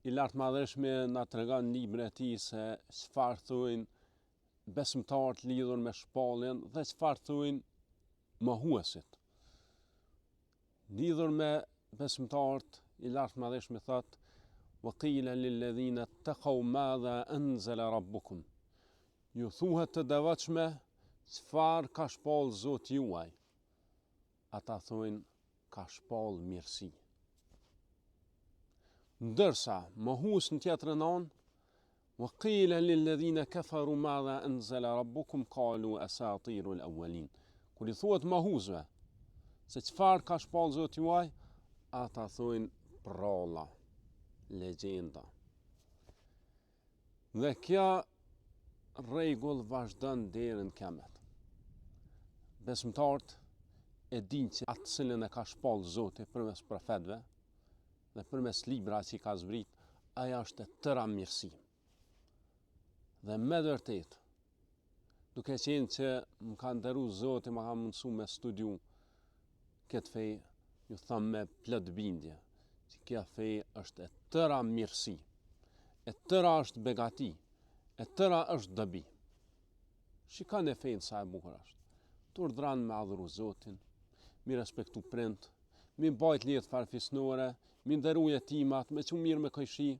i lartë madhëshme na tregon në librin e tij se çfarë thujnë besimtarët lidhur me shpalljen dhe çfarë thujnë mohuesit. Lidhur me besimtarët i lartë madhëshme thot: "Wa qila lil ladhina taqaw madha anzala rabbukum." Ju thuhet të devotshme çfarë ka shpall Zoti juaj. Ata thujnë ka shpall mirësi. Ndërsa mohues në tjetrën anë, wa qila lil ladhina kafaru madha anzala rabbukum qalu asatirul awwalin. Kur i thuhet mohuesve se çfarë ka shpall Zoti juaj, ata thujnë pralla, legjenda. Dhe kjo rregull vazhdon deri në kiamet. Besimtarët e dinë që atë cilën e ka shpall Zoti përmes profetëve dhe përmes libra që i ka zbrit, aja është e tëra mirësi. Dhe me vërtet, duke qenë që më ka nderu Zoti, më ka mundësu me studiu këtë fe, ju thëmë me plot bindje, që kjo fe është e tëra mirësi, e tëra është begati, e tëra është dobi. Shikon e fejnë sa e bukur është. Të urdhran me adhuru Zotin, mi respektu prind, mi bajt lidh farfisnore, mi nderu jetimat, me që mirë me kojshi,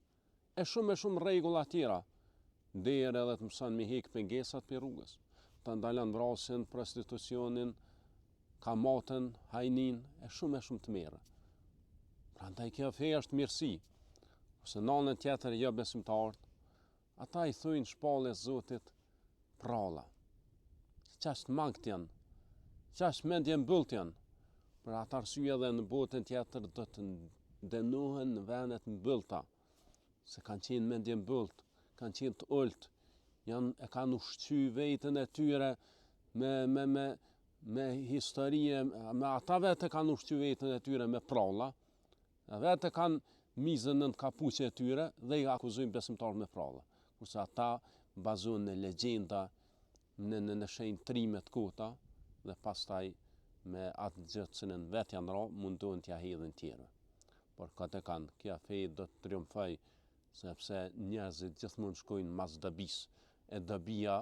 e shumë rregulla tjera, deri edhe të mëson mi hek pengesat për rrugës, të ndalon vrasjen, prostitucionin, kamatën, hajnin, e shumë të mirë. Prandaj kjo fe është mirësi. Ose në anën tjetër jo besimtarët, ata i thujnë shpalljes Zotit pralla. Qash mangët janë, qash mendje mbyllt janë. Për atë arsye edhe në botën tjetër do të dënohen në vendet mbyllta, se kanë qenë mendje mbyllt, kanë qenë të ulët, e kanë ushqy vetën e tyre me historie, me ata vetë kanë ushqy vetën e tyre me pralla, vetë kanë mizën në kapuqe e tyre dhe i akuzojnë besimtarët me pralla. Kurse ata bazojnë në legjenda, në shenjtrime të kota dhe pastaj me atë gjë që në vetë janë ra, mundohen t'ja hedhin tjerë. Por këtë e kanë, kja fe do të triumfoj, sepse njerëzit gjithmonë shkojnë mas dobis, e dobia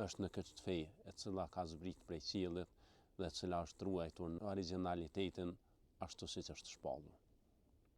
është në këtë fe, e cila ka zbrit prej qiellit dhe e cila është ruajtur në originalitetin ashtu siç është shpallur.